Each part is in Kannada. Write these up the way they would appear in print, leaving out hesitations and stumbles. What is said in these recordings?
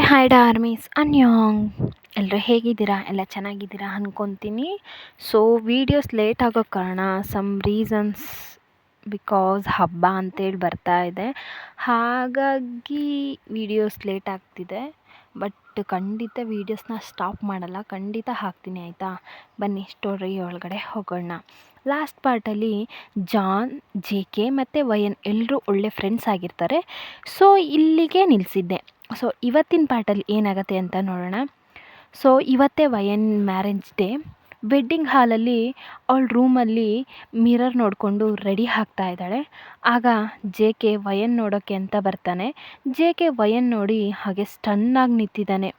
ಹಾಯ್ ಡಾರ್ಮೀಸ್ ಅನ್ಯೋಂಗ್ ಎಲ್ಲರೂ ಹೇಗಿದ್ದೀರಾ? ಎಲ್ಲ ಚೆನ್ನಾಗಿದ್ದೀರಾ ಅಂದ್ಕೊತೀನಿ. ಸೊ ವೀಡಿಯೋಸ್ ಲೇಟ್ ಆಗೋ ಕಾರಣ ಸಮ್ ರೀಸನ್ಸ್ ಬಿಕಾಸ್ ಹಬ್ಬ ಅಂತೇಳಿ ಬರ್ತಾ ಇದೆ, ಹಾಗಾಗಿ ವೀಡಿಯೋಸ್ ಲೇಟ್ ಆಗ್ತಿದೆ. ಬಟ್ ಖಂಡಿತ ವೀಡಿಯೋಸ್ನ ಸ್ಟಾಪ್ ಮಾಡಲ್ಲ, ಖಂಡಿತ ಹಾಕ್ತೀನಿ ಆಯಿತಾ. ಬನ್ನಿ ಸ್ಟೋರಿ ಒಳಗಡೆ ಹೋಗೋಣ. ಲಾಸ್ಟ್ ಪಾರ್ಟಲ್ಲಿ ಜಾನ್, ಜೆ ಕೆ ಮತ್ತು ವಯನ್ ಎಲ್ಲರೂ ಒಳ್ಳೆ ಫ್ರೆಂಡ್ಸ್ ಆಗಿರ್ತಾರೆ. ಸೊ ಇಲ್ಲಿಗೆ ನಿಲ್ಲಿಸಿದ್ದೆ. ಸೊ ಇವತ್ತಿನ ಪಾರ್ಟಲ್ಲಿ ಏನಾಗುತ್ತೆ ಅಂತ ನೋಡೋಣ. ಸೊ ಇವತ್ತೇ ವಯನ್ ಮ್ಯಾರೇಜ್ ಡೇ. ವೆಡ್ಡಿಂಗ್ ಹಾಲಲ್ಲಿ ಅವಳ ರೂಮಲ್ಲಿ ಮಿರರ್ ನೋಡಿಕೊಂಡು ರೆಡಿ ಆಗ್ತಾ ಇದ್ದಾಳೆ. ಆಗ ಜೆ ಕೆ ವಯನ್ ನೋಡೋಕ್ಕೆ ಅಂತ ಬರ್ತಾನೆ. ಜೆ ಕೆ ವಯನ್ ನೋಡಿ ಹಾಗೆ ಸ್ಟನ್ನಾಗಿ ನಿಂತಿದ್ದಾನೆ.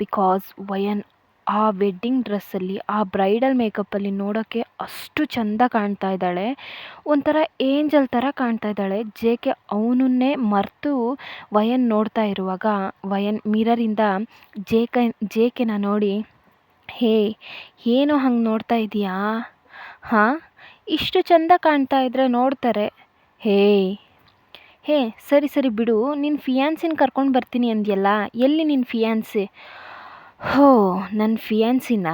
ಬಿಕಾಸ್ ವಯನ್ ಆ ವೆಡ್ಡಿಂಗ್ ಡ್ರೆಸ್ಸಲ್ಲಿ, ಆ ಬ್ರೈಡಲ್ ಮೇಕಪ್ಪಲ್ಲಿ ನೋಡೋಕ್ಕೆ ಅಷ್ಟು ಚೆಂದ ಕಾಣ್ತಾ ಇದ್ದಾಳೆ. ಒಂಥರ ಏಂಜಲ್ ಥರ ಕಾಣ್ತಾ ಇದ್ದಾಳೆ. ಜೆ ಕೆ ಅವನನ್ನೇ ಮರೆತು ವಯನ್ ನೋಡ್ತಾ ಇರುವಾಗ ವಯನ್ ಮಿರರಿಂದ ಜೆ ಕೆನ ನೋಡಿ, ಹೇ ಏನೋ ಹಂಗೆ ನೋಡ್ತಾ ಇದೀಯಾ? ಹಾಂ, ಇಷ್ಟು ಚೆಂದ ಕಾಣ್ತಾ ಇದ್ರೆ ನೋಡ್ತಾರೆ. ಹೇ ಸರಿ ಬಿಡು, ನಿನ್ನ ಫಿಯಾನ್ಸಿನ ಕರ್ಕೊಂಡು ಬರ್ತೀನಿ ಅಂದ್ಯಲ್ಲ, ಎಲ್ಲಿ ನಿನ್ನ ಫಿಯಾನ್ಸಿ? ಹೋ, ನನ್ನ ಫಿಯಾನ್ಸಿನಾ?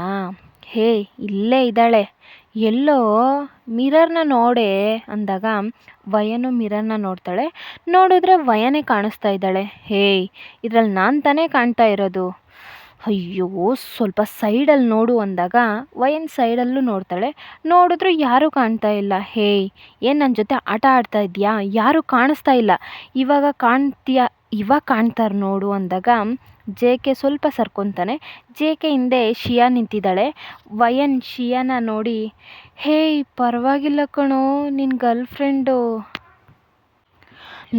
ಹೇ ಇಲ್ಲೇ ಇದ್ದಾಳೆ, ಎಲ್ಲೋ ಮಿರರ್ನ ನೋಡೆ ಅಂದಾಗ ವಯನು ಮಿರರ್ನ ನೋಡ್ತಾಳೆ. ನೋಡಿದ್ರೆ ವಯನೇ ಕಾಣಿಸ್ತಾ ಇದ್ದಾಳೆ. ಇದರಲ್ಲಿ ನಾನು ತಾನೇ ಕಾಣ್ತಾ ಇರೋದು. ಅಯ್ಯೋ, ಸ್ವಲ್ಪ ಸೈಡಲ್ಲಿ ನೋಡು ಅಂದಾಗ ವಯನ್ ಸೈಡಲ್ಲೂ ನೋಡ್ತಾಳೆ. ನೋಡಿದ್ರೂ ಯಾರೂ ಕಾಣ್ತಾ ಇಲ್ಲ. ಏನು ನನ್ನ ಜೊತೆ ಆಟ ಆಡ್ತಾ ಇದೆಯಾ? ಯಾರೂ ಕಾಣಿಸ್ತಾ ಇಲ್ಲ. ಇವಾಗ ಕಾಣ್ತಾರೆ ನೋಡು ಅಂದಾಗ ಜೆ ಕೆ ಸ್ವಲ್ಪ ಸರ್ಕೊತಾನೆ. ಜೆ ಕೆ ಹಿಂದೆ ಶಿಯಾ ನಿಂತಿದ್ದಾಳೆ. ವಯನ್ ಶಿಯಾನ ನೋಡಿ, ಪರವಾಗಿಲ್ಲ ಕಣೋ, ನಿನ್ನ ಗರ್ಲ್ ಫ್ರೆಂಡು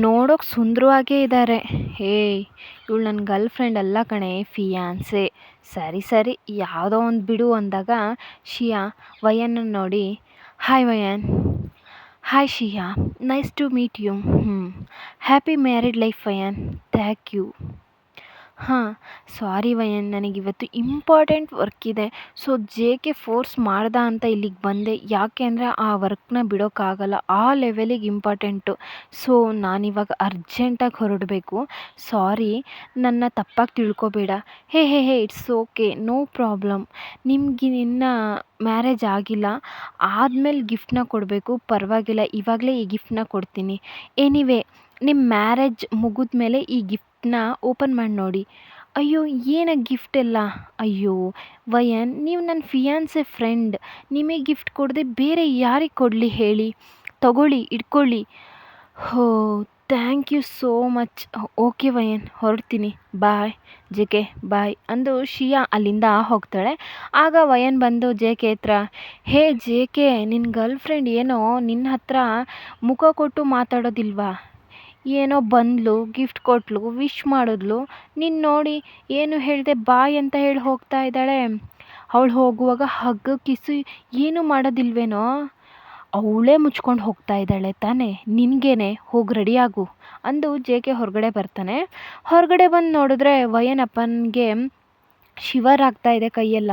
ನೋಡೋಕೆ ಸುಂದರವಾಗೇ ಇದ್ದಾರೆ. ಇವಳು ನನ್ನ ಗರ್ಲ್ ಫ್ರೆಂಡ್ ಅಲ್ಲ ಕಣೆ, ಫಿಯಾನ್ಸೆ. ಸರಿ ಯಾವುದೋ ಒಂದು ಬಿಡು ಅಂದಾಗ ಶಿಯಾ ವಯನ್ನ ನೋಡಿ, hi Vayan. Hi Shiya, nice to meet you. Happy married life Vayan. Thank you. Sorry Vayan, ನನಗಿವತ್ತು ಇಂಪಾರ್ಟೆಂಟ್ ವರ್ಕ್ ಇದೆ. ಸೊ ಜೆ ಕೆ ಫೋರ್ಸ್ ಮಾಡ್ದ ಅಂತ ಇಲ್ಲಿಗೆ ಬಂದೆ. ಯಾಕೆ ಅಂದರೆ ಆ ವರ್ಕ್ನ ಬಿಡೋಕ್ಕಾಗಲ್ಲ, ಆ ಲೆವೆಲಿಗೆ ಇಂಪಾರ್ಟೆಂಟು. ಸೊ ನಾನಿವಾಗ ಅರ್ಜೆಂಟಾಗಿ ಹೊರಡಬೇಕು. ಸಾರಿ, ನನ್ನ ತಪ್ಪಾಗಿ ತಿಳ್ಕೊಬೇಡ. Hey it's okay, no problem. ನಿಮ್ಗೆ ಇನ್ನು ಮ್ಯಾರೇಜ್ ಆಗಿಲ್ಲ, ಆದಮೇಲೆ ಗಿಫ್ಟನ್ನ ಕೊಡಬೇಕು, ಪರವಾಗಿಲ್ಲ, ಇವಾಗಲೇ ಈ ಗಿಫ್ಟನ್ನ ಕೊಡ್ತೀನಿ. ಎನಿವೇ, ನಿಮ್ಮ ಮ್ಯಾರೇಜ್ ಮುಗಿದ್ಮೇಲೆ ಈ ಗಿಫ್ಟನ್ನ ಓಪನ್ ಮಾಡಿ ನೋಡಿ. ಅಯ್ಯೋ, ಏನ ಗಿಫ್ಟ್ ಎಲ್ಲ? ಅಯ್ಯೋ ವಯನ್, ನೀವು ನನ್ನ ಫಿಯಾನ್ಸೆ ಫ್ರೆಂಡ್, ನಿಮಗೆ ಗಿಫ್ಟ್ ಕೊಡದೆ ಬೇರೆ ಯಾರಿಗೆ ಕೊಡಲಿ ಹೇಳಿ? ತಗೊಳ್ಳಿ, ಇಟ್ಕೊಳ್ಳಿ. Thank you so much. Okay Vayan, ಹೊರಡ್ತೀನಿ, ಬಾಯ್. ಜೆ ಕೆ ಬಾಯ್ ಅಂದು ಶಿಯಾ ಅಲ್ಲಿಂದ ಹೋಗ್ತಾಳೆ. ಆಗ ವಯನ್ ಬಂದು ಜೆ ಕೆ ಹತ್ರ, ಜೆ ಕೆ, ನಿನ್ನ ಗರ್ಲ್ ಫ್ರೆಂಡ್ ಏನೋ ನಿನ್ನ ಹತ್ರ ಮುಖ ಕೊಟ್ಟು ಮಾತಾಡೋದಿಲ್ವಾ? ಏನೋ ಬಂದಳು, ಗಿಫ್ಟ್ ಕೊಟ್ಟಳು, ವಿಶ್ ಮಾಡಿದ್ಲು, ನೀನು ನೋಡಿ ಏನು ಹೇಳಿದೆ ಬಾಯ್ ಅಂತ ಹೇಳಿ ಹೋಗ್ತಾ ಇದ್ದಾಳೆ. ಅವಳು ಹೋಗುವಾಗ ಹಗ್ಗ ಕಿಸು ಏನೂ ಮಾಡೋದಿಲ್ವೇನೋ? ಅವಳೇ ಮುಚ್ಕೊಂಡು ಹೋಗ್ತಾ ಇದ್ದಾಳೆ ತಾನೇ, ನಿನಗೇನೆ, ಹೋಗಿ ರೆಡಿಯಾಗು ಅಂದು ಜೆ ಕೆ ಹೊರಗಡೆ ಬರ್ತಾನೆ. ಹೊರಗಡೆ ಬಂದು ನೋಡಿದ್ರೆ ವಯನ್ ಅಪ್ಪನಿಗೆ ಶಿವರ್ ಆಗ್ತಾ ಇದೆ ಕೈಯೆಲ್ಲ.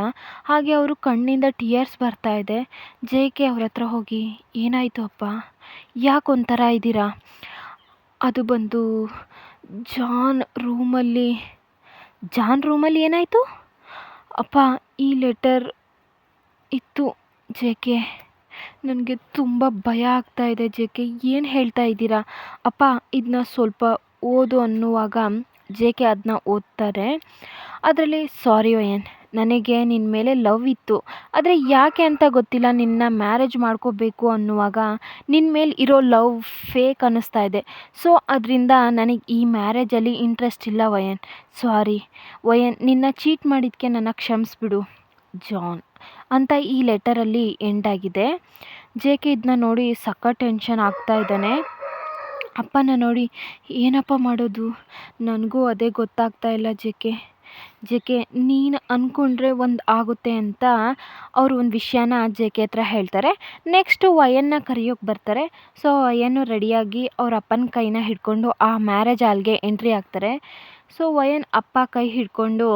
ಹಾಗೆ ಅವರು ಕಣ್ಣಿಂದ ಟಿಯರ್ಸ್ ಬರ್ತಾ ಇದೆ. ಜೆ ಕೆ ಅವ್ರ ಹತ್ರ ಹೋಗಿ, ಏನಾಯಿತು ಅಪ್ಪ, ಯಾಕೆ ಒಂಥರ ಇದ್ದೀರಾ? ಅದು ಬಂದು ಜಾನ್ ರೂಮಲ್ಲಿ ಏನಾಯಿತು ಅಪ್ಪ? ಈ ಲೆಟರ್ ಇತ್ತು ಜೆ ಕೆ, ನನಗೆ ತುಂಬ ಭಯ ಆಗ್ತಾ ಇದೆ. ಜೆ ಕೆ, ಏನು ಹೇಳ್ತಾ ಇದ್ದೀರಾ ಅಪ್ಪ? ಇದನ್ನ ಸ್ವಲ್ಪ ಓದು ಅನ್ನುವಾಗ ಜೆ ಕೆ ಅದನ್ನ ಓದ್ತಾರೆ. ಅದರಲ್ಲಿ, ಸಾರಿ ವಯನ್, ನನಗೆ ನಿನ್ನ ಮೇಲೆ ಲವ್ ಇತ್ತು, ಆದರೆ ಯಾಕೆ ಅಂತ ಗೊತ್ತಿಲ್ಲ ನಿನ್ನ ಮ್ಯಾರೇಜ್ ಮಾಡ್ಕೋಬೇಕು ಅನ್ನುವಾಗ ನಿನ್ನ ಮೇಲೆ ಇರೋ ಲವ್ ಫೇಕ್ ಅನ್ನಿಸ್ತಾ ಇದೆ. ಸೊ ಅದರಿಂದ ನನಗೆ ಈ ಮ್ಯಾರೇಜಲ್ಲಿ ಇಂಟ್ರೆಸ್ಟ್ ಇಲ್ಲ ವಯನ್. ಸಾರಿ ವಯನ್, ನಿನ್ನ ಚೀಟ್ ಮಾಡಿದ್ದಕ್ಕೆ ನನ್ನ ಕ್ಷಮಿಸ್ಬಿಡು ಜಾನ್ ಅಂತ ಈ ಲೆಟರಲ್ಲಿ ಎಂಡಾಗಿದೆ. ಜೆ ಕೆ ಇದನ್ನ ನೋಡಿ ಸಖತ್ ಟೆನ್ಷನ್ ಆಗ್ತಾ ಇದ್ದಾನೆ. ಅಪ್ಪನ ನೋಡಿ, ಏನಪ್ಪ ಮಾಡೋದು, ನನಗೂ ಅದೇ ಗೊತ್ತಾಗ್ತಾ ಇಲ್ಲ ಜೆ ಕೆ, ನೀನು ಅಂದ್ಕೊಂಡ್ರೆ ಒಂದು ಆಗುತ್ತೆ ಅಂತ ಅವರು ಒಂದು ವಿಷಯನ ಜೆ ಕೆ ಹತ್ರ ಹೇಳ್ತಾರೆ. ನೆಕ್ಸ್ಟು ವಯನ್ನ ಕರೆಯೋಕ್ಕೆ ಬರ್ತಾರೆ. ಸೊ ವಯನ್ನು ರೆಡಿಯಾಗಿ ಅವ್ರ ಅಪ್ಪನ ಕೈನ ಹಿಡ್ಕೊಂಡು ಆ ಮ್ಯಾರೇಜ್ ಹಾಲ್ಗೆ ಎಂಟ್ರಿ ಆಗ್ತಾರೆ. ಸೊ ವಯನ್ ಅಪ್ಪ ಕೈ ಹಿಡ್ಕೊಂಡು,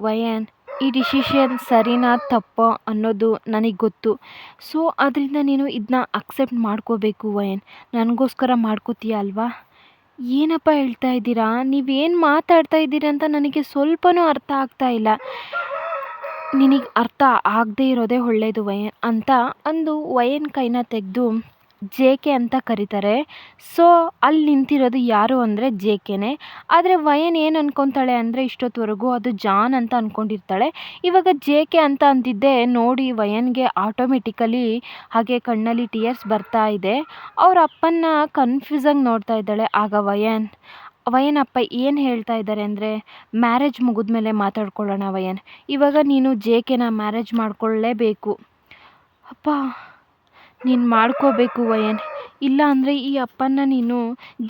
ವಯನ್, ಈ ಡಿಸಿಷನ್ ಸರಿನಾ ತಪ್ಪೋ ಅನ್ನೋದು ನನಗೆ ಗೊತ್ತು. ಸೊ ಅದರಿಂದ ನೀನು ಇದನ್ನ ಅಕ್ಸೆಪ್ಟ್ ಮಾಡ್ಕೋಬೇಕು ವಯನ್. ನನಗೋಸ್ಕರ ಮಾಡ್ಕೋತೀಯ ಅಲ್ವಾ? ಏನಪ್ಪ ಹೇಳ್ತಾ ಇದ್ದೀರಾ? ನೀವೇನು ಮಾತಾಡ್ತಾ ಇದ್ದೀರಿ ಅಂತ ನನಗೆ ಸ್ವಲ್ಪನೂ ಅರ್ಥ ಆಗ್ತಾ ಇಲ್ಲ. ನಿನಗೆ ಅರ್ಥ ಆಗದೇ ಇರೋದೇ ಒಳ್ಳೆಯದು ವಯನ್ ಅಂತ ಅಂದು ವಯನ್ ಕೈನ ತೆಗೆದು ಜೆ ಕೆ ಅಂತ ಕರೀತಾರೆ. ಸೊ ಅಲ್ಲಿ ನಿಂತಿರೋದು ಯಾರು ಅಂದರೆ ಜೆ ಕೆನೇ. ಆದರೆ ವಯನ್ ಏನು ಅನ್ಕೊತಾಳೆ ಅಂದರೆ ಇಷ್ಟೊತ್ತವರೆಗೂ ಅದು ಜಾನ್ ಅಂತ ಅಂದ್ಕೊಂಡಿರ್ತಾಳೆ. ಇವಾಗ ಜೆ ಕೆ ಅಂತ ಅಂದಿದ್ದೆ ನೋಡಿ ವಯನ್ಗೆ ಆಟೋಮೆಟಿಕಲಿ ಹಾಗೆ ಕಣ್ಣಲ್ಲಿ ಟಿಯರ್ಸ್ ಬರ್ತಾ ಇದೆ. ಅವ್ರ ಅಪ್ಪನ್ನ ಕನ್ಫ್ಯೂಸಾಗಿ ನೋಡ್ತಾ ಇದ್ದಾಳೆ. ಆಗ ವಯನ್ ಅಪ್ಪ ಏನು ಹೇಳ್ತಾ ಇದ್ದಾರೆ ಅಂದರೆ, ಮ್ಯಾರೇಜ್ ಮುಗಿದ್ಮೇಲೆ ಮಾತಾಡ್ಕೊಳ್ಳೋಣ ವಯನ್, ಇವಾಗ ನೀನು ಜೆ ಕೆನ ಮ್ಯಾರೇಜ್ ಮಾಡ್ಕೊಳ್ಳೇಬೇಕು. ಅಪ್ಪ ನೀನು ಮಾಡ್ಕೋಬೇಕು ವಯನ್, ಇಲ್ಲ ಅಂದರೆ ಈ ಅಪ್ಪನ್ನ ನೀನು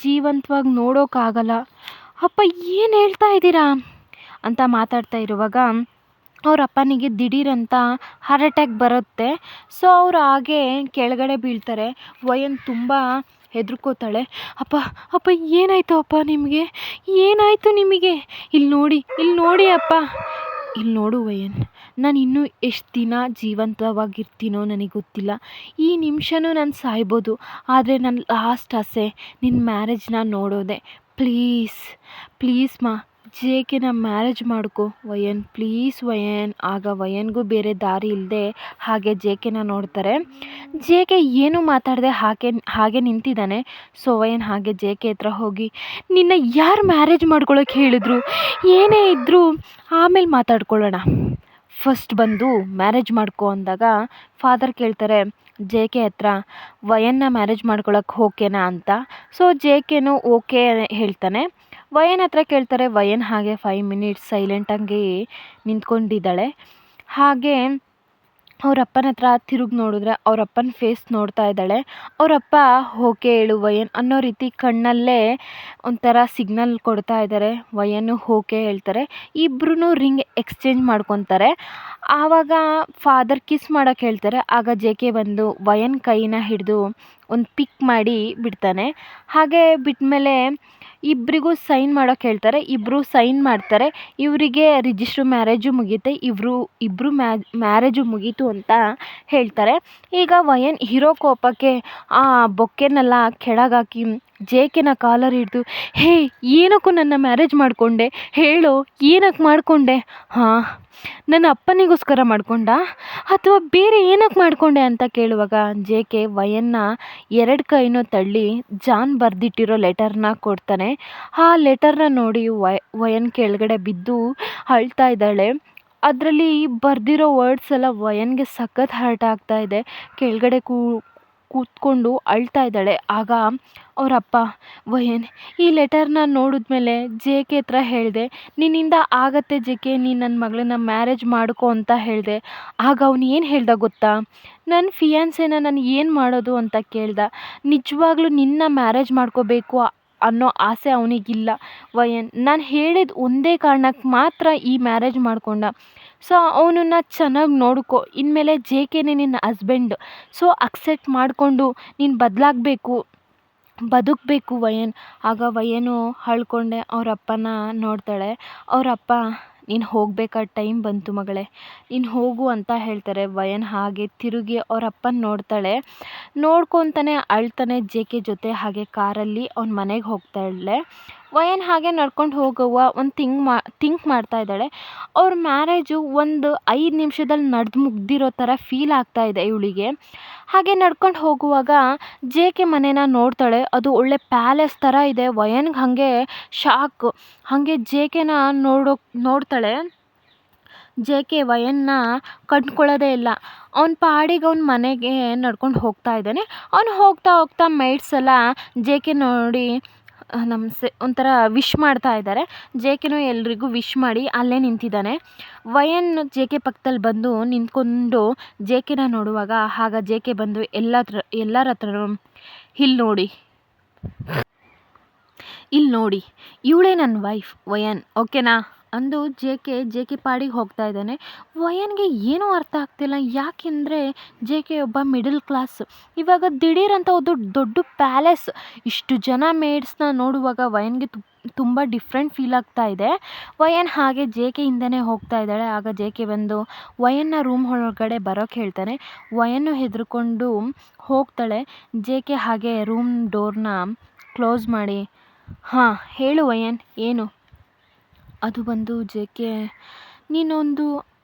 ಜೀವಂತವಾಗಿ ನೋಡೋಕ್ಕಾಗಲ್ಲ. ಅಪ್ಪ ಏನು ಹೇಳ್ತಾ ಇದ್ದೀರಾ ಅಂತ ಮಾತಾಡ್ತಾ ಇರುವಾಗ ಅವ್ರ ಅಪ್ಪನಿಗೆ ದಿಢೀರಂತ ಹಾರ್ಟ್ ಅಟ್ಯಾಕ್ ಬರುತ್ತೆ. ಸೊ ಅವರು ಹಾಗೆ ಕೆಳಗಡೆ ಬೀಳ್ತಾರೆ. ವಯನ್ ತುಂಬ ಹೆದರ್ಕೋತಾಳೆ. ಅಪ್ಪ ಅಪ್ಪ ಏನಾಯಿತು ಅಪ್ಪ ನಿಮಗೆ, ಏನಾಯಿತು ನಿಮಗೆ? ಇಲ್ಲಿ ನೋಡಿ ಅಪ್ಪ, ಇಲ್ಲಿ ನೋಡು ವಯನ್, ನಾನು ಇನ್ನೂ ಎಷ್ಟು ದಿನ ಜೀವಂತವಾಗಿರ್ತೀನೋ ನನಗೆ ಗೊತ್ತಿಲ್ಲ. ಈ ನಿಮಿಷನೂ ನಾನು ಸಾಯ್ಬೋದು. ಆದರೆ ನನ್ನ ಲಾಸ್ಟ್ ಆಸೆ ನಿನ್ನ ಮ್ಯಾರೇಜ್ನ ನೋಡೋದೆ. ಪ್ಲೀಸ್ ಪ್ಲೀಸ್ ಜೆ ಕೆನ ಮ್ಯಾರೇಜ್ ಮಾಡ್ಕೊ ವಯನ್, ಪ್ಲೀಸ್ ವಯನ್. ಆಗ ವಯನ್ಗೂ ಬೇರೆ ದಾರಿ ಇಲ್ಲದೆ ಹಾಗೆ ಜೆ ಕೆನ ನೋಡ್ತಾರೆ. ಜೆ ಕೆ ಏನೂ ಮಾತಾಡದೆ ಹಾಗೆ ನಿಂತಿದ್ದಾನೆ. ಸೊ ವಯನ್ ಹಾಗೆ ಜೆ ಕೆ ಹತ್ರ ಹೋಗಿ, ನಿನ್ನ ಯಾರು ಮ್ಯಾರೇಜ್ ಮಾಡ್ಕೊಳ್ಳೋಕೆ ಹೇಳಿದ್ರು? ಏನೇ ಇದ್ದರೂ ಆಮೇಲೆ ಮಾತಾಡ್ಕೊಳ್ಳೋಣ, ಫಸ್ಟ್ ಬಂದು ಮ್ಯಾರೇಜ್ ಮಾಡ್ಕೊ ಅಂದಾಗ ಫಾದರ್ ಕೇಳ್ತಾರೆ ಜೆ ಕೆ ಹತ್ರ, ವಯನ್ನ ಮ್ಯಾರೇಜ್ ಮಾಡ್ಕೊಳಕ್ಕೆ ಓಕೆನಾ ಅಂತ. ಸೊ ಜೆ ಕೆನೂ ಓಕೆ ಹೇಳ್ತಾನೆ. ವಯನ್ ಹತ್ರ ಕೇಳ್ತಾರೆ. ವಯನ್ ಹಾಗೆ 5 ಮಿನಿಟ್ಸ್ ಸೈಲೆಂಟಾಗಿ ನಿಂತ್ಕೊಂಡಿದ್ದಾಳೆ. ಹಾಗೆ ಅವ್ರ ಅಪ್ಪನ ಹತ್ರ ತಿರುಗಿ ನೋಡಿದ್ರೆ ಅವ್ರ ಅಪ್ಪನ ಫೇಸ್ ನೋಡ್ತಾ ಇದ್ದಾಳೆ. ಅವರಪ್ಪ ಓಕೆ ಹೇಳು ವಯನ್ ಅನ್ನೋ ರೀತಿ ಕಣ್ಣಲ್ಲೇ ಒಂಥರ ಸಿಗ್ನಲ್ ಕೊಡ್ತಾ ಇದ್ದಾರೆ. ವಯನ್ನು ಓಕೆ ಹೇಳ್ತಾರೆ. ಇಬ್ಬರೂ ರಿಂಗ್ ಎಕ್ಸ್ಚೇಂಜ್ ಮಾಡ್ಕೊತಾರೆ. ಆವಾಗ ಫಾದರ್ ಕಿಸ್ ಮಾಡೋಕ್ಕೆ ಹೇಳ್ತಾರೆ. ಆಗ ಜೆ ಕೆ ಬಂದು ವಯನ್ ಕೈನ ಹಿಡಿದು ಒಂದು ಪಿಕ್ ಮಾಡಿ ಬಿಡ್ತಾನೆ. ಹಾಗೆ ಬಿಟ್ಮೇಲೆ ಇಬ್ಬರಿಗೂ ಸೈನ್ ಮಾಡೋಕ್ಕೆ ಹೇಳ್ತಾರೆ. ಇಬ್ಬರು ಸೈನ್ ಮಾಡ್ತಾರೆ. ಇವರಿಗೆ ರಿಜಿಸ್ಟ್ರ್ ಮ್ಯಾರೇಜು ಮುಗಿಯುತ್ತೆ. ಇಬ್ಬರು ಮ್ಯಾರೇಜು ಮುಗೀತು ಅಂತ ಹೇಳ್ತಾರೆ. ಈಗ ವಯನ್ ಹೀರೋ ಕೋಪಕ್ಕೆ ಆ ಬೊಕ್ಕೆನೆಲ್ಲ ಕೆಳಗಾಕಿ ಜೆ ಕೆನ ಕಾಲರ್ ಹಿಡಿದು, ಹೇ ಏನಕ್ಕೂ ನನ್ನ ಮ್ಯಾರೇಜ್ ಮಾಡಿಕೊಂಡೆ ಹೇಳೋ, ಏನಕ್ಕೆ ಮಾಡಿಕೊಂಡೆ? ಹಾಂ, ನನ್ನ ಅಪ್ಪನಿಗೋಸ್ಕರ ಮಾಡಿಕೊಂಡ ಅಥವಾ ಬೇರೆ ಏನಕ್ಕೆ ಮಾಡಿಕೊಂಡೆ ಅಂತ ಕೇಳುವಾಗ ಜೆ ಕೆ ವಯನ್ನ 2 ಕೈನೂ ತಳ್ಳಿ ಜಾನ್ ಬರೆದಿಟ್ಟಿರೋ ಲೆಟರ್ನ ಕೊಡ್ತಾನೆ. ಆ ಲೆಟರ್ನ ನೋಡಿ ವಯನ್ ಕೆಳಗಡೆ ಬಿದ್ದು ಅಳ್ತಾ ಇದ್ದಾಳೆ. ಅದರಲ್ಲಿ ಬರೆದಿರೋ ವರ್ಡ್ಸ್ ಎಲ್ಲ ವಯನ್ಗೆ ಸಖತ್ ಹರ್ಟ್ ಆಗ್ತಾ ಇದೆ. ಕೆಳಗಡೆ ಕೂತ್ಕೊಂಡು ಅಳ್ತಾ ಇದ್ದಾಳೆ. ಆಗ ಅವರಪ್ಪ, ವಯನ್ ಈ ಲೆಟರ್ನ ನೋಡಿದ್ಮೇಲೆ ಜೆ ಕೆ ಹತ್ರ ಹೇಳಿದೆ, ನಿನ್ನಿಂದ ಆಗತ್ತೆ ಜೆ ಕೆ, ನೀನು ನನ್ನ ಮಗಳನ್ನ ಮ್ಯಾರೇಜ್ ಮಾಡ್ಕೊ ಅಂತ ಹೇಳಿದೆ. ಆಗ ಅವನು ಏನು ಹೇಳ್ದ ಗೊತ್ತಾ? ನನ್ನ ಫಿಯಾನ್ಸೆನ ನಾನು ಏನು ಮಾಡೋದು ಅಂತ ಕೇಳ್ದ. ನಿಜವಾಗ್ಲೂ ನಿನ್ನ ಮ್ಯಾರೇಜ್ ಮಾಡ್ಕೋಬೇಕು ಅನ್ನೋ ಆಸೆ ಅವನಿಗಿಲ್ಲ ವಯನ್. ನಾನು ಹೇಳಿದ ಒಂದೇ ಕಾರಣಕ್ಕೆ ಮಾತ್ರ ಈ ಮ್ಯಾರೇಜ್ ಮಾಡ್ಕೊಂಡ. ಸೊ ಅವನನ್ನು ಚೆನ್ನಾಗಿ ನೋಡ್ಕೊ. ಇನ್ಮೇಲೆ ಜೆ ಕೆನೇ ನಿನ್ನ ಹಸ್ಬೆಂಡ್. ಸೊ ಅಕ್ಸೆಪ್ಟ್ ಮಾಡಿಕೊಂಡು ನೀನು ಬದುಕಬೇಕು ವಯನ್. ಆಗ ವಯನು ಅಳ್ಕೊಂಡೆ ಅವ್ರ ಅಪ್ಪನ ನೋಡ್ತಾಳೆ. ಅವರಪ್ಪ, ನೀನು ಹೋಗಬೇಕಾದ ಟೈಮ್ ಬಂತು ಮಗಳೇ, ನೀನು ಹೋಗು ಅಂತ ಹೇಳ್ತಾರೆ. ವಯನ್ ಹಾಗೆ ತಿರುಗಿ ಅವ್ರ ಅಪ್ಪನ ನೋಡ್ತಾಳೆ. ನೋಡ್ಕೊತಾನೆ ಅಳ್ತಾನೆ ಜೆ ಕೆ ಜೊತೆ ಹಾಗೆ ಕಾರಲ್ಲಿ ಅವ್ನ ಮನೆಗೆ ಹೋಗ್ತಾಳೆ. ವಯನ್ ಹಾಗೆ ನಡ್ಕೊಂಡು ಹೋಗುವ ಒಂದು ಥಿಂಕ್ ಮಾಡ್ತಾ ಇದ್ದಾಳೆ. ಅವ್ರ ಮ್ಯಾರೇಜು ಒಂದು 5 ನಿಮಿಷದಲ್ಲಿ ನಡೆದು ಮುಗ್ದಿರೋ ಥರ ಫೀಲ್ ಆಗ್ತಾ ಇದೆ ಇವಳಿಗೆ. ಹಾಗೆ ನಡ್ಕೊಂಡು ಹೋಗುವಾಗ ಜೆ ಕೆ ಮನೇನ ನೋಡ್ತಾಳೆ. ಅದು ಒಳ್ಳೆ ಪ್ಯಾಲೇಸ್ ಥರ ಇದೆ. ವಯನ್ಗೆ ಹಾಗೆ ಶಾಕ್. ಹಾಗೆ ಜೆ ಕೆನ ನೋಡ್ತಾಳೆ. ಜೆ ಕೆ ವಯನ್ನ ಕಂಡ್ಕೊಳ್ಳೋದೇ ಇಲ್ಲ. ಅವ್ನ ಪಾಡಿಗೆ ಅವ್ನ ಮನೆಗೆ ನಡ್ಕೊಂಡು ಹೋಗ್ತಾ ಇದ್ದಾನೆ. ಅವ್ನು ಹೋಗ್ತಾ ಮೇಟ್ಸ್ ಎಲ್ಲ ಜೆ ಕೆ ನೋಡಿ ಒಂಥರ ವಿಶ್ ಮಾಡ್ತಾ ಇದ್ದಾರೆ. ಜೆ ಕೆನೂ ಎಲ್ರಿಗೂ ವಿಶ್ ಮಾಡಿ ಅಲ್ಲೇ ನಿಂತಿದ್ದಾನೆ. ವಯನ್ ಜೆ ಕೆ ಪಕ್ಕದಲ್ಲಿ ಬಂದು ನಿಂತ್ಕೊಂಡು ಜೆ ಕೆನ ನೋಡುವಾಗ ಆಗ ಜೆ ಕೆ ಬಂದು ಎಲ್ಲರ ಹತ್ರನೂ ಇಲ್ಲಿ ನೋಡಿ ಇವಳೇ ನನ್ನ ವೈಫ್ ವಯನ್, ಓಕೆನಾ ಅಂದು ಜೆ ಕೆ ಪಾಡಿಗೆ ಹೋಗ್ತಾ ಇದ್ದಾನೆ. ವಯನ್ಗೆ ಏನೂ ಅರ್ಥ ಆಗ್ತಿಲ್ಲ. ಯಾಕೆಂದರೆ ಜೆ ಕೆ ಒಬ್ಬ ಮಿಡಲ್ ಕ್ಲಾಸ್. ಇವಾಗ ದಿಢೀರಂತ ಒಂದು ದೊಡ್ಡ ಪ್ಯಾಲೇಸ್, ಇಷ್ಟು ಜನ ಮೇಡ್ಸ್ನ ನೋಡುವಾಗ ವಯನ್ಗೆ ತುಂಬ ಡಿಫ್ರೆಂಟ್ ಫೀಲ್ ಆಗ್ತಾ ಇದೆ. ವಯನ್ ಹಾಗೆ ಜೆ ಕೆ ಹಿಂದೆನೇ ಹೋಗ್ತಾ ಇದ್ದಾಳೆ. ಆಗ ಜೆ ಕೆ ಬಂದು ವಯನ್ನ ರೂಮ್ ಒಳಗಡೆ ಬರೋಕ್ಕೆ ಹೇಳ್ತಾನೆ. ವಯನ್ನು ಹೆದರ್ಕೊಂಡು ಹೋಗ್ತಾಳೆ. ಜೆ ಕೆ ಹಾಗೆ ರೂಮ್ ಡೋರ್ನ ಕ್ಲೋಸ್ ಮಾಡಿ ಹಾಂ ಹೇಳು ವಯನ್, ಏನು? ಅದು ಬಂದು ಜೆ ಕೆ, ನೀನೊಂದು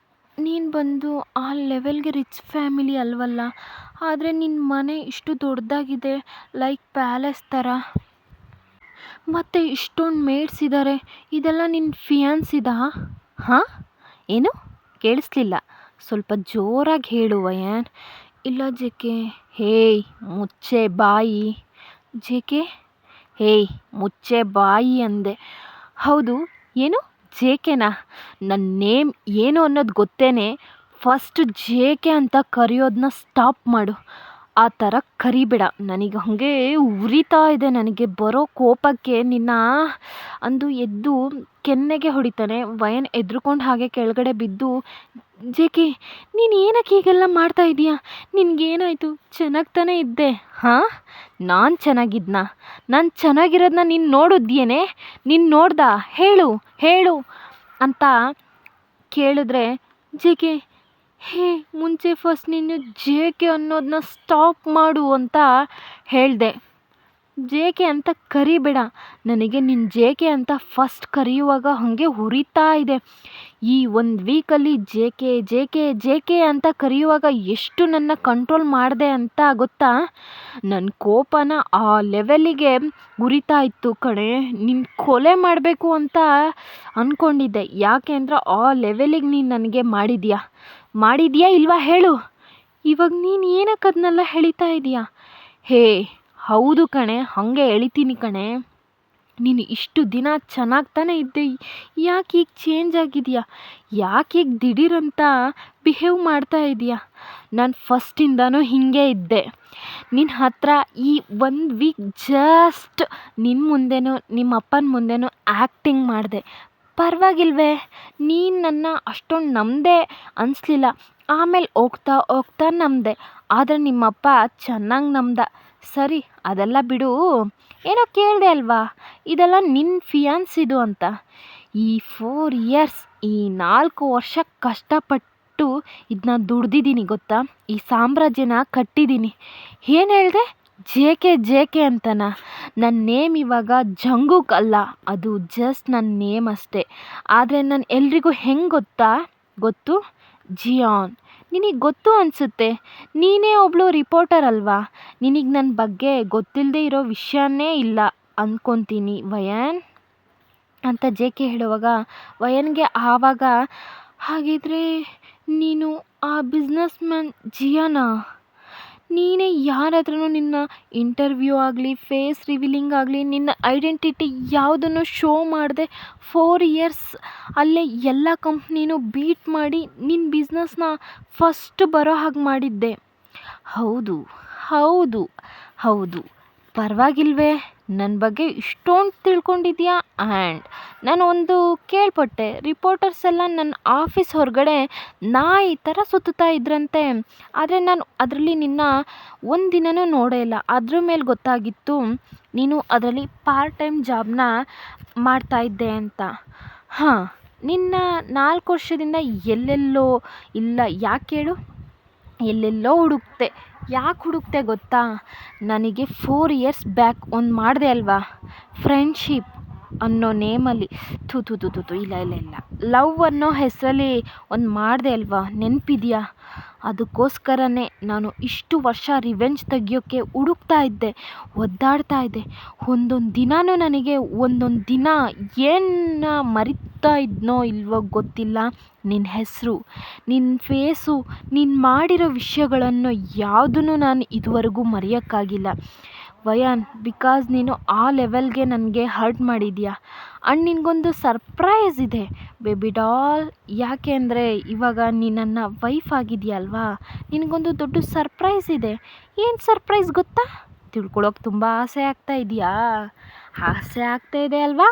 ನೀನು ಬಂದು ಆ ಲೆವೆಲ್ಗೆ ರಿಚ್ ಫ್ಯಾಮಿಲಿ ಅಲ್ವಲ್ಲ, ಆದರೆ ನಿನ್ನ ಮನೆ ಇಷ್ಟು ದೊಡ್ಡದಾಗಿದೆ, ಲೈಕ್ ಪ್ಯಾಲೇಸ್ ಥರ. ಮತ್ತು ಇಷ್ಟೊಂದು ಮೇಡ್ಸ್ ಇದ್ದಾರೆ, ಇದೆಲ್ಲ ನಿನ್ನ ಫಿಯಾನ್ಸಿದಾ? ಹಾಂ, ಏನು ಕೇಳಿಸ್ಲಿಲ್ಲ, ಸ್ವಲ್ಪ ಜೋರಾಗಿ ಹೇಳು ವಯನ್. ಇಲ್ಲ ಜೆ ಕೆ. ಹೇಯ್ ಮುಚ್ಚೆ ಬಾಯಿ. ಜೆ ಕೆ, ಹೇಯ್ ಮುಚ್ಚೆ ಬಾಯಿ ಅಂದೆ. ಹೌದು, ಏನು ಜೆ ಕೆನಾ? ನನ್ನ ನೇಮ್ ಏನು ಅನ್ನೋದು ಗೊತ್ತೇನೆ. ಫಸ್ಟ್ ಜೆ ಕೆ ಅಂತ ಕರೆಯೋದನ್ನ ಸ್ಟಾಪ್ ಮಾಡು. ಆ ಥರ ಕರಿಬೇಡ. ನನಗೆ ಹಾಗೆ ಉರಿತಾ ಇದೆ. ನನಗೆ ಬರೋ ಕೋಪಕ್ಕೆ ನಿನ್ನ ಅಂದು ಎದ್ದು ಕೆನ್ನೆಗೆ ಹೊಡಿತಾನೆ. ವಯನ್ ಎದ್ರುಕೊಂಡು ಹಾಗೆ ಕೆಳಗಡೆ ಬಿದ್ದು, ಜೆ ಕೆ ನೀನು ಏನಕ್ಕೆ ಹೀಗೆಲ್ಲ ಮಾಡ್ತಾ ಇದೀಯಾ? ನಿನಗೇನಾಯಿತು? ಚೆನ್ನಾಗಿ ತಾನೇ ಇದ್ದೆ. ಹಾಂ, ನಾನು ಚೆನ್ನಾಗಿದ್ನಾ? ನಾನು ಚೆನ್ನಾಗಿರೋದನ್ನ ನೀನು ನೋಡಿದ್ಯೇನೆ? ನೀನು ನೋಡ್ದಾ? ಹೇಳು ಹೇಳು ಅಂತ ಕೇಳಿದ್ರೆ, ಜೆ ಕೆ ಹೇ ಮುಂಚೆ ಫಸ್ಟ್ ನೀನು ಜೆ ಕೆ ಅನ್ನೋದನ್ನ ಸ್ಟಾಪ್ ಮಾಡು ಅಂತ ಹೇಳಿದೆ. ಜೆ ಕೆ ಅಂತ ಕರಿಬೇಡ. ನನಗೆ ನಿನ್ನ ಜೆ ಕೆ ಅಂತ ಫಸ್ಟ್ ಕರೆಯುವಾಗ ಹಾಗೆ ಉರಿತಾ ಇದೆ. ಈ ಒಂದು ವೀಕಲ್ಲಿ J K J K J K ಅಂತ ಕರೆಯುವಾಗ ಎಷ್ಟು ನನ್ನ ಕಂಟ್ರೋಲ್ ಮಾಡಿದೆ ಅಂತ ಗೊತ್ತಾ? ನನ್ನ ಕೋಪನ ಆ ಲೆವೆಲ್ಲಿಗೆ ಉರಿತಾ ಇತ್ತು ಕಣೆ. ನಿನ್ನ ಕೊಲೆ ಮಾಡಬೇಕು ಅಂತ ಅಂದ್ಕೊಂಡಿದ್ದೆ. ಯಾಕೆ ಅಂದ್ರೆ ಆ ಲೆವೆಲಿಗೆ ನೀನು ನನಗೆ ಮಾಡಿದ್ಯಾ ಇಲ್ವಾ ಹೇಳು? ಇವಾಗ ನೀನು ಏನಕ್ಕೆ ಅದನ್ನೆಲ್ಲ ಎಳಿತಾ ಇದೀಯಾ? ಹೇ ಹೌದು ಕಣೆ, ಹಾಗೆ ಎಳಿತೀನಿ ಕಣೆ. ನೀನು ಇಷ್ಟು ದಿನ ಚೆನ್ನಾಗಿ ತಾನೇ ಇದ್ದೆ, ಯಾಕೆ ಈಗ ಚೇಂಜ್ ಆಗಿದೆಯಾ? ಯಾಕೆ ಈಗ ದಿಢೀರಂತ ಬಿಹೇವ್ ಮಾಡ್ತಾ ಇದೀಯಾ? ನಾನು ಫಸ್ಟಿಂದನೂ ಹೀಗೆ ಇದ್ದೆ. ನಿನ್ನ ಹತ್ರ ಈ 1 ವೀಕ್ ಜಸ್ಟ್ ನಿನ್ನ ಮುಂದೆನೂ ನಿಮ್ಮ ಅಪ್ಪನ ಮುಂದೆನೂ ಆ್ಯಕ್ಟಿಂಗ್ ಮಾಡಿದೆ. ಪರವಾಗಿಲ್ವೇ? ನೀನು ನನ್ನ ಅಷ್ಟೊಂದು ನಂಬದೆ ಅನಿಸ್ಲಿಲ್ಲ. ಆಮೇಲೆ ಹೋಗ್ತಾ ಹೋಗ್ತಾ ನಂಬಿದೆ. ಆದರೆ ನಿಮ್ಮಪ್ಪ ಚೆನ್ನಾಗಿ ನಂಬ್ದ. ಸರಿ, ಅದೆಲ್ಲ ಬಿಡು. ಏನೋ ಕೇಳಿದೆ ಅಲ್ವಾ, ಇದೆಲ್ಲ ನಿನ್ನ ಫಿಯಾನ್ಸಿದು ಅಂತ. ಈ 4 ಇಯರ್ಸ್, ಈ 4 ವರ್ಷ ಕಷ್ಟಪಟ್ಟು ಇದನ್ನ ದುಡ್ದಿದ್ದೀನಿ ಗೊತ್ತಾ? ಈ ಸಾಮ್ರಾಜ್ಯನ ಕಟ್ಟಿದ್ದೀನಿ. ಏನು ಹೇಳಿದೆ? ಜೆ ಕೆ ಅಂತನಾ? ನನ್ನ ನೇಮ್ ಇವಾಗ ಜಂಗೂಕ್ ಅಲ್ಲ, ಅದು ಜಸ್ಟ್ ನನ್ನ ನೇಮ್ ಅಷ್ಟೇ. ಆದರೆ ನಾನು ಎಲ್ರಿಗೂ ಹೆಂಗೆ ಗೊತ್ತು? ಜಿಯಾನ್. ನಿನಗೆ ಗೊತ್ತು ಅನಿಸುತ್ತೆ. ನೀನೇ ಒಬ್ಬಳು ರಿಪೋರ್ಟರ್ ಅಲ್ವಾ? ನಿನಗೆ ನನ್ನ ಬಗ್ಗೆ ಗೊತ್ತಿಲ್ಲದೆ ಇರೋ ವಿಷಯನೇ ಇಲ್ಲ ಅಂದ್ಕೊತೀನಿ ವಯನ್ ಅಂತ ಜೆ ಕೆ ಹೇಳುವಾಗ, ವಯನ್ಗೆ ಆವಾಗ, ಹಾಗಿದ್ರೆ ನೀನು ಆ ಬಿಸ್ನೆಸ್ ಮ್ಯಾನ್ ಜಿಯಾನಾ? ನೀನೇ ಯಾರ ಹತ್ರನೂ ನಿನ್ನ ಇಂಟರ್ವ್ಯೂ ಆಗಲಿ, ಫೇಸ್ ರಿವೀಲಿಂಗ್ ಆಗಲಿ, ನಿನ್ನ ಐಡೆಂಟಿಟಿ ಯಾವುದನ್ನು ಶೋ ಮಾಡದೆ 4 ಇಯರ್ಸ್ ಅಲ್ಲೇ ಎಲ್ಲ ಕಂಪ್ನಿನೂ ಬೀಟ್ ಮಾಡಿ ನಿನ್ನ ಬಿಸ್ನೆಸ್ನ ಫಸ್ಟ್ ಬರೋ ಹಾಗೆ ಮಾಡಿದ್ದೆ. ಹೌದು ಹೌದು ಹೌದು, ಪರವಾಗಿಲ್ವೇ? ನನ್ನ ಬಗ್ಗೆ ಇಷ್ಟೊಂದು ತಿಳ್ಕೊಂಡಿದ್ಯಾ? ಆ್ಯಂಡ್ ನಾನು ಒಂದು ಕೇಳ್ಪಟ್ಟೆ, ರಿಪೋರ್ಟರ್ಸ್ ಎಲ್ಲ ನನ್ನ ಆಫೀಸ್ ಹೊರಗಡೆ ನಾಯಿ ಥರ ಸುತ್ತುತ್ತಾ ಇದ್ರಂತೆ. ಆದರೆ ನಾನು ಅದರಲ್ಲಿ ನಿನ್ನ ಒಂದಿನನೂ ನೋಡೇ ಇಲ್ಲ. ಅದ್ರ ಮೇಲೆ ಗೊತ್ತಾಗಿತ್ತು ನೀನು ಅದರಲ್ಲಿ ಪಾರ್ಟ್ ಟೈಮ್ ಜಾಬ್ನ ಮಾಡ್ತಾಯಿದ್ದೆ ಅಂತ. ಹಾಂ, ನಿನ್ನ 4 ವರ್ಷದಿಂದ ಎಲ್ಲೆಲ್ಲೋ ಇಲ್ಲ, ಯಾಕೆ ಹೇಳು? ಎಲ್ಲೆಲ್ಲೋ ಯಾಕೆ ಹುಡುಕ್ತೆ ಗೊತ್ತಾ? ನನಗೆ 4 ಇಯರ್ಸ್ ಬ್ಯಾಕ್ ಒಂದು ಮಾಡಿದೆ ಅಲ್ವಾ, ಫ್ರೆಂಡ್ಶಿಪ್ ಅನ್ನೋ ನೇಮಲ್ಲಿ, ಇಲ್ಲ, ಲವ್ ಅನ್ನೋ ಹೆಸರಲ್ಲಿ ಒಂದು ಮಾಡಿದೆ ಅಲ್ವಾ, ನೆನಪಿದೆಯಾ? ಅದಕ್ಕೋಸ್ಕರನೇ ನಾನು ಇಷ್ಟು ವರ್ಷ ರಿವೆಂಜ್ ತೆಗಿಯೋಕ್ಕೆ ಹುಡುಕ್ತಾ ಇದ್ದೆ, ಒದ್ದಾಡ್ತಾ ಇದ್ದೆ. ಒಂದೊಂದು ದಿನವೂ ನನಗೆ ಒಂದೊಂದು ದಿನ ಏನು ಮರಿತಾ ಇದ್ನೋ ಇಲ್ವೋ ಗೊತ್ತಿಲ್ಲ. ನಿನ್ನ ಹೆಸರು, ನಿನ್ನ ಫೇಸು, ನೀನು ಮಾಡಿರೋ ವಿಷಯಗಳನ್ನು ಯಾವುದನ್ನು ನಾನು ಇದುವರೆಗೂ ಮರೆಯೋಕ್ಕಾಗಿಲ್ಲ ವಯಾನ್. ಬಿಕಾಸ್ ನೀನು ಆ ಲೆವೆಲ್ಗೆ ನನಗೆ ಹರ್ಟ್ ಮಾಡಿದ್ಯಾ. ಆ್ಯಂಡ್ ನಿನಗೊಂದು ಸರ್ಪ್ರೈಸ್ ಇದೆ ಬೇಬಿ ಡಾಲ್. ಯಾಕೆ ಅಂದರೆ ಇವಾಗ ನೀನು ನನ್ನ ವೈಫ್ ಆಗಿದೆಯಲ್ವಾ, ನಿನಗೊಂದು ದೊಡ್ಡ ಸರ್ಪ್ರೈಸ್ ಇದೆ. ಏನು ಸರ್ಪ್ರೈಸ್ ಗೊತ್ತಾ? ತಿಳ್ಕೊಳಕ್ಕೆ ತುಂಬ ಆಸೆ ಆಗ್ತಾ ಇದೆ ಅಲ್ವಾ?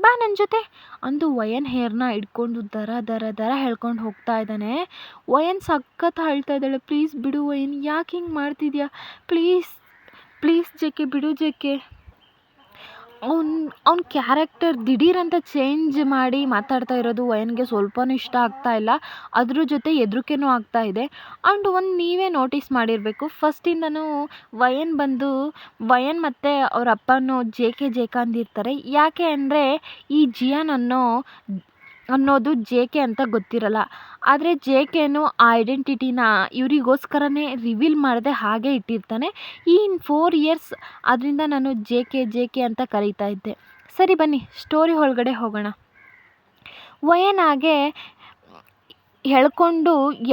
ಬಾ ನನ್ನ ಜೊತೆ ಅಂದು ವಯನ್ ಹೇರ್ನ ಹಿಡ್ಕೊಂಡು ದರ ಹೇಳ್ಕೊಂಡು ಹೋಗ್ತಾ ಇದ್ದಾನೆ. ವಯನ್ ಸಖತ್ ಅಳ್ತಾ ಇದ್ದಾಳೆ. ಪ್ಲೀಸ್ ಬಿಡು ವಯನ್, ಯಾಕೆ ಹಿಂಗೆ ಮಾಡ್ತಿದ್ಯಾ? ಪ್ಲೀಸ್ ಜೆ ಕೆ, ಬಿಡು ಜೆ ಕೆ. ಅವ್ನ ಕ್ಯಾರೆಕ್ಟರ್ ದಿಢೀರಂತ ಚೇಂಜ್ ಮಾಡಿ ಮಾತಾಡ್ತಾ ಇರೋದು ವಯನ್ಗೆ ಸ್ವಲ್ಪನೂ ಇಷ್ಟ ಆಗ್ತಾ ಇಲ್ಲ. ಅದ್ರ ಜೊತೆ ಹೆದ್ರಿಕೆನೂ ಆಗ್ತಾ ಇದೆ. ಆ್ಯಂಡ್ ಒಂದು ನೀವೇ ನೋಟಿಸ್ ಮಾಡಿರಬೇಕು, ಫಸ್ಟಿಂದನೂ ವಯನ್ ಮತ್ತು ಅವ್ರ ಅಪ್ಪನೂ ಜೆ ಕೆ ಅಂದಿರ್ತಾರೆ. ಯಾಕೆ ಅಂದರೆ ಈ ಜಿಯಾನ್ ಅನ್ನೋದು ಜೆ ಕೆ ಅಂತ ಗೊತ್ತಿರಲ್ಲ. ಆದರೆ ಜೆ ಕೆನು ಆ ಐಡೆಂಟಿಟಿನ ಇವರಿಗೋಸ್ಕರನೇ ರಿವೀಲ್ ಮಾಡದೆ ಹಾಗೆ ಇಟ್ಟಿರ್ತಾನೆ. ಈ 4 ಇಯರ್ಸ್ ಅದರಿಂದ ನಾನು ಜೆ ಕೆ ಅಂತ ಕರೀತಾ ಇದ್ದೆ. ಸರಿ ಬನ್ನಿ ಸ್ಟೋರಿ ಒಳಗಡೆ ಹೋಗೋಣ. ವಯನ್ ಹಾಗೆ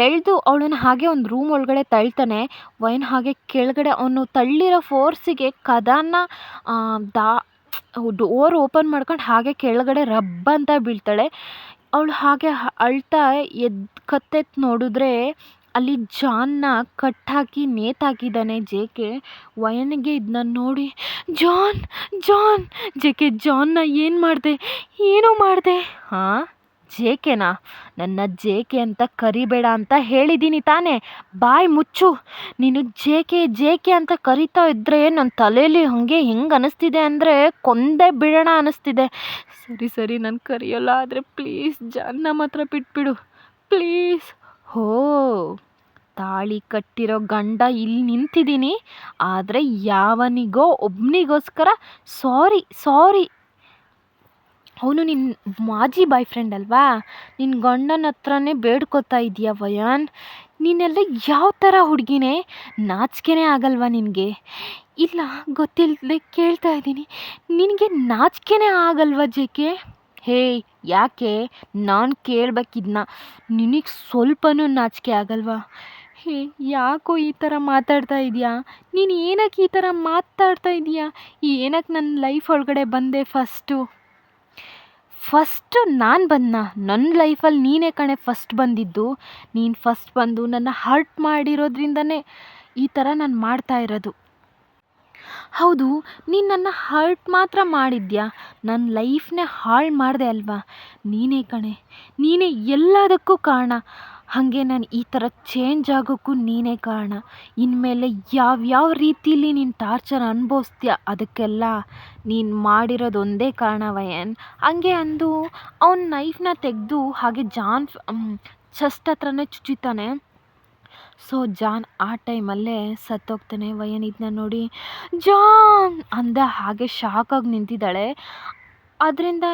ಎಳೆದು ಅವಳನ್ನ ಹಾಗೆ ಒಂದು ರೂಮ್ ಒಳಗಡೆ ತಳ್ತಾನೆ. ವಯನ್ ಹಾಗೆ ಕೆಳಗಡೆ ಅವನು ತಳ್ಳಿರೋ ಫೋರ್ಸಿಗೆ ಕದಾನ ಡೋರ್ ಓಪನ್ ಮಾಡ್ಕೊಂಡು ಹಾಗೆ ಕೆಳಗಡೆ ರಬ್ಬ ಅಂತ ಬೀಳ್ತಾಳೆ. ಅವಳು ಹಾಗೆ ಅಳ್ತಾ ಕತ್ತೆತ್ತು ನೋಡಿದ್ರೆ ಅಲ್ಲಿ ಜಾನ್ನ ಕಟ್ಟಾಕಿ ನೇತಾಕಿದ್ದಾನೆ ಜೆ ಕೆ. ವಯನ್ಗೆ ಇದನ್ನ ನೋಡಿ ಜಾನ್ ಜೆ ಕೆ, ಜಾನ್ನ ಏನು ಮಾಡಿದೆ, ಏನೋ ಮಾಡಿದೆ. ಹಾಂ, ಜೆ ಕೆನಾ? ನನ್ನ ಜೆ ಕೆ ಅಂತ ಕರಿಬೇಡ ಅಂತ ಹೇಳಿದ್ದೀನಿ ತಾನೇ, ಬಾಯ್ ಮುಚ್ಚು. ನೀನು ಜೆ ಕೆ ಅಂತ ಕರಿತಾ ಇದ್ದರೆ ನನ್ನ ತಲೆಯಲ್ಲಿ ಹಾಗೆ ಹೆಂಗೆ ಅನ್ನಿಸ್ತಿದೆ ಅಂದರೆ ಕೊಂದೇ ಬಿಡೋಣ ಅನ್ನಿಸ್ತಿದೆ. ಸರಿ ನಾನು ಕರೆಯೋಲ್ಲ, ಆದರೆ ಪ್ಲೀಸ್ ಜಾನ್ನ ಮಾತ್ರ ಬಿಟ್ಬಿಡು ಪ್ಲೀಸ್. ಹೋ, ತಾಳಿ ಕಟ್ಟಿರೋ ಗಂಡ ಇಲ್ಲಿ ನಿಂತಿದ್ದೀನಿ, ಆದರೆ ಯಾವನಿಗೋ ಒಬ್ಬನಿಗೋಸ್ಕರ ಸಾರಿ. ಅವನು ನಿನ್ನ ಮಾಜಿ ಬಾಯ್ ಫ್ರೆಂಡ್ ಅಲ್ವಾ? ನಿನ್ನ ಗಂಡನ ಹತ್ರನೇ ಬೇಡ್ಕೊತಾ ಇದೀಯ ವಯಾನ್? ನೀನೆಲ್ಲ ಯಾವ ಥರ ಹುಡುಗಿನೇ? ನಾಚಿಕೆನೇ ಆಗಲ್ವಾ ನಿನಗೆ? ಇಲ್ಲ, ಗೊತ್ತಿಲ್ಲದೆ ಕೇಳ್ತಾ ಇದ್ದೀನಿ, ನಿನಗೆ ನಾಚಿಕೆನೇ ಆಗಲ್ವಾ ಜೆ ಕೆ? ಹೇ, ಯಾಕೆ? ನಾನು ಕೇಳಬೇಕಿದ್ನ, ನಿನಗೆ ಸ್ವಲ್ಪನೂ ನಾಚಿಕೆ ಆಗಲ್ವಾ? ಹೇ, ಯಾಕೋ ಈ ಥರ ಮಾತಾಡ್ತಾ ಇದೆಯಾ? ನೀನು ಏನಕ್ಕೆ ಈ ಥರ ಮಾತಾಡ್ತಾ ಇದೀಯಾ? ಏನಕ್ಕೆ ನನ್ನ ಲೈಫ್ ಒಳಗಡೆ ಬಂದೆ? ಫಸ್ಟ್ ನಾನು ನನ್ನ ಲೈಫಲ್ಲಿ ನೀನೇ ಕಣೆ ಫಸ್ಟ್ ಬಂದಿದ್ದು. ನೀನು ಫಸ್ಟ್ ಬಂದು ನನ್ನ ಹರ್ಟ್ ಮಾಡಿರೋದ್ರಿಂದನೇ ಈ ಥರ ನಾನು ಮಾಡ್ತಾ ಇರೋದು. ಹೌದು, ನೀನು ನನ್ನ ಹರ್ಟ್ ಮಾತ್ರ ಮಾಡಿದ್ಯಾ, ನನ್ನ ಲೈಫ್ನೇ ಹಾಳು ಮಾಡಿದೆ ಅಲ್ವಾ? ನೀನೇ ಕಣೆ, ನೀನೇ ಎಲ್ಲದಕ್ಕೂ ಕಾರಣ. ಹಾಗೆ ನಾನು ಈ ಥರ ಚೇಂಜ್ ಆಗೋಕ್ಕೂ ನೀನೇ ಕಾರಣ. ಇನ್ಮೇಲೆ ಯಾವ್ಯಾವ ರೀತಿಲಿ ನೀನು ಟಾರ್ಚರ್ ಅನುಭವಿಸ್ತೀಯ ಅದಕ್ಕೆಲ್ಲ ನೀನು ಮಾಡಿರೋದು ಒಂದೇ ಕಾರಣ ವಯನ್. ಹಂಗೆ ಅಂದು ಅವನ ನೈಫ್ನ ತೆಗೆದು ಹಾಗೆ ಜಾನ್ ಚೆಸ್ಟ್ ಹತ್ರನೇ ಚುಚ್ಚಿತಾನೆ. ಸೊ ಜಾನ್ ಆ ಟೈಮಲ್ಲೇ ಸತ್ತೋಗ್ತಾನೆ. ವಯನ್ ಇದನ್ನ ನೋಡಿ ಜಾನ್ ಅಂದ ಹಾಗೆ ಶಾಕಾಗಿ ನಿಂತಿದ್ದಾಳೆ. ಅದರಿಂದ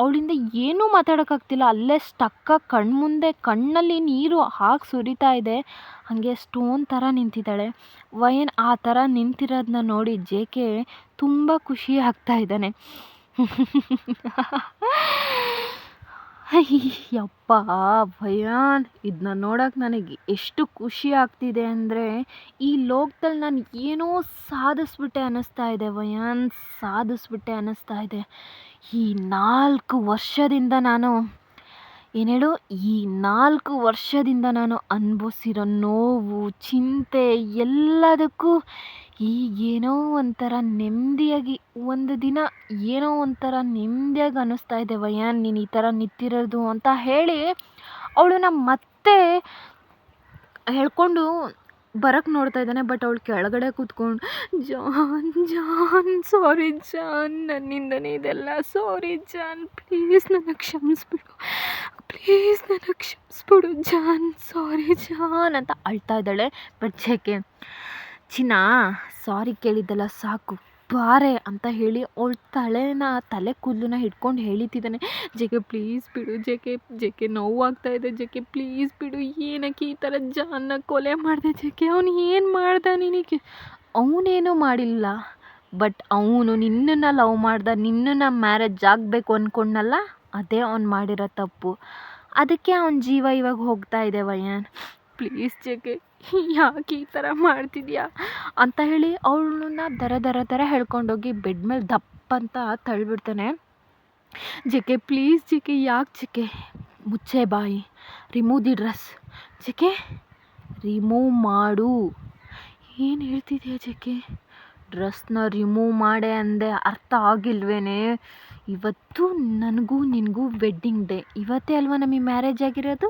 ಅವಳಿಂದ ಏನೂ ಮಾತಾಡೋಕ್ಕಾಗ್ತಿಲ್ಲ. ಅಲ್ಲೇ ಸ್ಟಕ್ಕಾಗಿ ಕಣ್ಣಲ್ಲಿ ನೀರು ಹಾಗೆ ಸುರಿತಾ ಇದೆ. ಹಾಗೆ ಸ್ಟೋನ್ ಥರ ನಿಂತಿದ್ದಾಳೆ. ವಯನ್ ಆ ಥರ ನಿಂತಿರೋದನ್ನ ನೋಡಿ ಜೆ ಕೆ ತುಂಬ ಖುಷಿ ಆಗ್ತಾ ಇದ್ದಾನೆ. ಯಪ್ಪ ಭಯಾನ್, ಇದನ್ನ ನೋಡೋಕೆ ನನಗೆ ಎಷ್ಟು ಖುಷಿ ಆಗ್ತಿದೆ ಅಂದರೆ ಈ ಲೋಕದಲ್ಲಿ ನಾನು ಏನೋ ಸಾಧಿಸ್ಬಿಟ್ಟೆ ಅನ್ನಿಸ್ತಾ ಇದೆ ವಯಾನ್, ಸಾಧಿಸ್ಬಿಟ್ಟೆ ಅನ್ನಿಸ್ತಾ ಇದೆ. ಈ 4 ವರ್ಷದಿಂದ ನಾನು ಈ 4 ವರ್ಷದಿಂದ ನಾನು ಅನುಭವಿಸಿರೋ ನೋವು, ಚಿಂತೆ ಎಲ್ಲದಕ್ಕೂ ಈಗೇನೋ ಒಂಥರ ನೆಮ್ಮದಿಯಾಗಿ ಒಂದು ದಿನ ಏನೋ ಒಂಥರ ನೆಮ್ಮದಿಯಾಗಿ ಅನ್ನಿಸ್ತಾ ಇದೆ ವಯಾನ್, ನೀನು ಈ ಥರ ನಿಂತಿರೋದು ಅಂತ ಹೇಳಿ ಅವಳನ್ನ ಮತ್ತೆ ಹೇಳ್ಕೊಂಡು ಬರೋಕ್ಕೆ ನೋಡ್ತಾ ಇದ್ದಾನೆ. ಬಟ್ ಅವಳು ಕೆಳಗಡೆ ಕೂತ್ಕೊಂಡು ಜಾನ್ ಸಾರಿ ಜಾನ್, ನನ್ನಿಂದನೇ ಇದೆಲ್ಲ, ಸಾರಿ ಜಾನ್, ಪ್ಲೀಸ್ ನನಗೆ ಕ್ಷಮಿಸ್ಬಿಡು ಜಾನ್, ಸಾರಿ ಜಾನ್ ಅಂತ ಅಳ್ತಾ ಇದ್ದಾಳೆ. ಬಟ್ ಜೆ ಕೆ ಚಿನ್ನ ಸಾರಿ ಕೇಳಿದ್ದಲ್ಲ ಸಾಕು ಬಾರೆ ಅಂತ ಹೇಳಿ ಅವಳ ತಲೆ ಕೂದಲನ್ನ ಹಿಡ್ಕೊಂಡು ಹೇಳಿತಿದ್ದಾನೆ. ಜೆ ಕೆ ಪ್ಲೀಸ್ ಬಿಡು, ಜೆ ಕೆ ನೋವಾಗ್ತಾ ಇದೆ, ಜೆ ಕೆ ಪ್ಲೀಸ್ ಬಿಡು, ಏನಕ್ಕೆ ಈ ಥರ ಜಾನ್ನ ಕೊಲೆ ಮಾಡಿದೆ ಜೆ ಕೆ? ಅವನು ಏನು ಮಾಡ್ದ ನಿನಗೆ? ಅವನೇನೂ ಮಾಡಿಲ್ಲ, ಬಟ್ ಅವನು ನಿನ್ನನ್ನು ಲವ್ ಮಾಡ್ದ, ನಿನ್ನನ್ನು ಮ್ಯಾರೇಜ್ ಆಗಬೇಕು ಅಂದ್ಕೊಂಡಲ್ಲ, ಅದೇ ಅವ್ನು ಮಾಡಿರೋ ತಪ್ಪು. ಅದಕ್ಕೆ ಅವನ ಜೀವ ಇವಾಗ ಹೋಗ್ತಾ ಇದೆ ವಯಾನ್. ಪ್ಲೀಸ್ ಜೆ ಕೆ, ಯಾಕೆ ಈ ಥರ ಮಾಡ್ತಿದ್ಯಾ ಅಂತ ಹೇಳಿ ಅವಳನ್ನ ದರ ಹೇಳ್ಕೊಂಡೋಗಿ ಬೆಡ್ ಮೇಲೆ ದಪ್ಪಂತ ತಳ್ಳಿಬಿಡ್ತಾನೆ. J K please J K, ಯಾಕೆ ಜೆ ಕೆ? ಮುಚ್ಚೆ ಬಾಯಿ, remove the dress J K, remove ಮಾಡು. ಏನು ಹೇಳ್ತಿದ್ಯಾ ಜೆ ಕೆ? ಡ್ರೆಸ್ನ ರಿಮೂವ್ ಮಾಡೆ ಅಂದೆ, ಅರ್ಥ ಆಗಿಲ್ವೇನೆ? ಇವತ್ತು ನನಗೂ ನಿನಗೂ ವೆಡ್ಡಿಂಗ್ ಡೇ, ಇವತ್ತೇ ಅಲ್ವಾ ನಮಗೆ ಮ್ಯಾರೇಜ್ ಆಗಿರೋದು?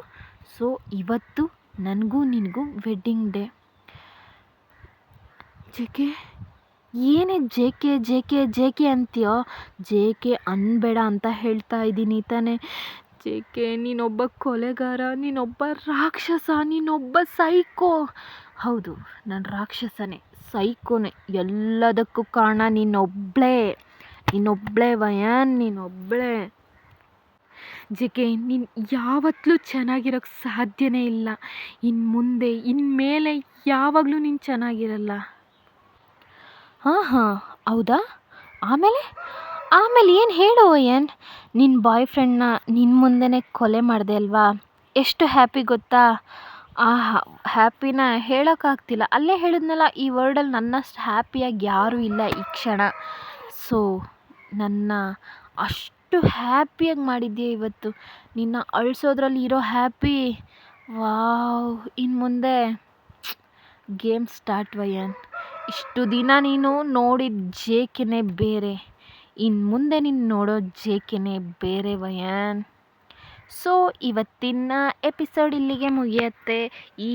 ಸೊ ಇವತ್ತು ನನಗೂ ನಿನಗೂ ವೆಡ್ಡಿಂಗ್ ಡೇ. ಜೆ ಕೆ ಏನೇ J K J K J K ಅಂತೀಯೋ, ಜೆ ಕೆ ಅನ್ಬೇಡ ಅಂತ ಹೇಳ್ತಾ ಇದ್ದೀನಿ ತಾನೆ. ಜೆ ಕೆ ನೀನೊಬ್ಬ ಕೊಲೆಗಾರ, ನೀನೊಬ್ಬ ರಾಕ್ಷಸ, ನೀನೊಬ್ಬ ಸೈಕೋ. ಹೌದು, ನಾನು ರಾಕ್ಷಸನೇ, ಸೈಕೋನೇ. ಎಲ್ಲದಕ್ಕೂ ಕಾರಣ ನೀನೊಬ್ಬಳೇ ವಯಾನ್, ನೀನೊಬ್ಬಳೇ. ಜೆ ಕೆ ನೀನು ಯಾವತ್ತೂ ಚೆನ್ನಾಗಿರೋಕ್ಕೆ ಸಾಧ್ಯನೇ ಇಲ್ಲ. ಮುಂದೆ ಇನ್ಮೇಲೆ ಯಾವಾಗಲೂ ನೀನು ಚೆನ್ನಾಗಿರಲ್ಲ. ಹಾಂ ಹಾಂ, ಹೌದಾ? ಆಮೇಲೆ ಆಮೇಲೆ ಏನು ಹೇಳು ವಯನ್. ನಿನ್ನ ಬಾಯ್ ಫ್ರೆಂಡ್ನ ನಿನ್ನ ಮುಂದೆನೇ ಕೊಲೆ ಮಾಡಿದೆ ಅಲ್ವಾ? ಎಷ್ಟು ಹ್ಯಾಪಿ ಗೊತ್ತಾ? ಆ ಹ್ಯಾಪಿನ ಹೇಳೋಕ್ಕಾಗ್ತಿಲ್ಲ. ಅಲ್ಲೇ ಹೇಳಿದ್ನಲ್ಲ, ಈ ವರ್ಲ್ಡಲ್ಲಿ ನನ್ನಷ್ಟು ಹ್ಯಾಪಿಯಾಗಿ ಯಾರೂ ಇಲ್ಲ ಈ ಕ್ಷಣ. ಸೊ ನನ್ನ ಅಷ್ಟು ಹ್ಯಾಪಿಯಾಗಿ ಮಾಡಿದ್ದೀಯ ಇವತ್ತು. ನಿನ್ನ ಅಳಿಸೋದ್ರಲ್ಲಿ ಇರೋ ಹ್ಯಾಪಿ, ವಾವ್. ಇನ್ನು ಮುಂದೆ ಗೇಮ್ ಸ್ಟಾರ್ಟ್ ವಯನ್. ಇಷ್ಟು ದಿನ ನೀನು ನೋಡಿದ ಜೆ ಕೆನೇ ಬೇರೆ, ಇನ್ನು ಮುಂದೆ ನೀನು ನೋಡೋ ಜೆ ಕೆನೇ ಬೇರೆ ವಯನ್. ಸೊ ಇವತ್ತಿನ ಎಪಿಸೋಡ್ ಇಲ್ಲಿಗೆ ಮುಗಿಯುತ್ತೆ. ಈ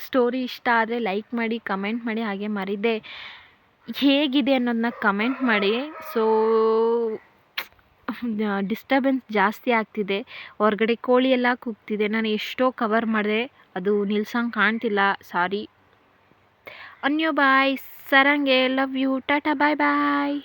ಸ್ಟೋರಿ ಇಷ್ಟ ಆದರೆ ಲೈಕ್ ಮಾಡಿ, ಕಮೆಂಟ್ ಮಾಡಿ, ಹಾಗೆ ಮರಿದೆ ಹೇಗಿದೆ ಅನ್ನೋದನ್ನ ಕಮೆಂಟ್ ಮಾಡಿ. ಸೊ ಡಿಸ್ಟರ್ಬೆನ್ಸ್ ಜಾಸ್ತಿ ಆಗ್ತಿದೆ, ಹೊರಗಡೆ ಕೋಳಿ ಎಲ್ಲ ಕೂಗ್ತಿದೆ. ನಾನು ಎಷ್ಟೋ ಕವರ್ ಮಾಡಿದೆ, ಅದು ನಿಲ್ಸಂಗೆ ಕಾಣ್ತಿಲ್ಲ, ಸಾರಿ. ಅನ್ಯೋ ಬಾಯ್, ಸರಂಗೆ, love you, tata, bye bye.